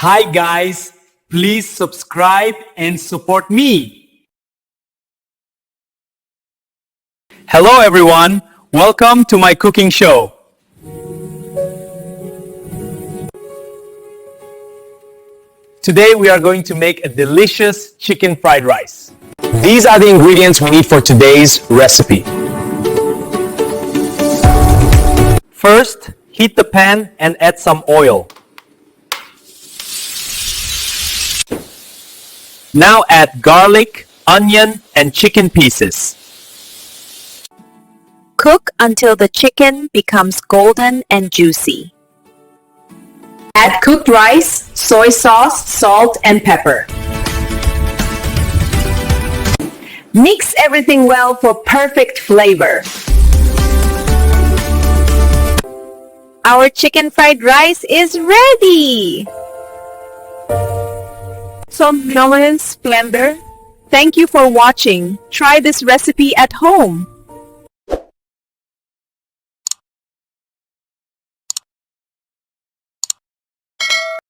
Hi guys, please subscribe and support me. Hello everyone, welcome to my cooking show. Today we are going to make a delicious chicken fried rice. These are the ingredients we need for today's recipe. First, heat the pan and add some oil. Now add garlic, onion, and chicken pieces. Cook until the chicken becomes golden and juicy. Add cooked rice, soy sauce, salt, and pepper. Mix everything well for perfect flavor. Our chicken fried rice is ready! Some nuance splendor. Thank you for watching. Try this recipe at home.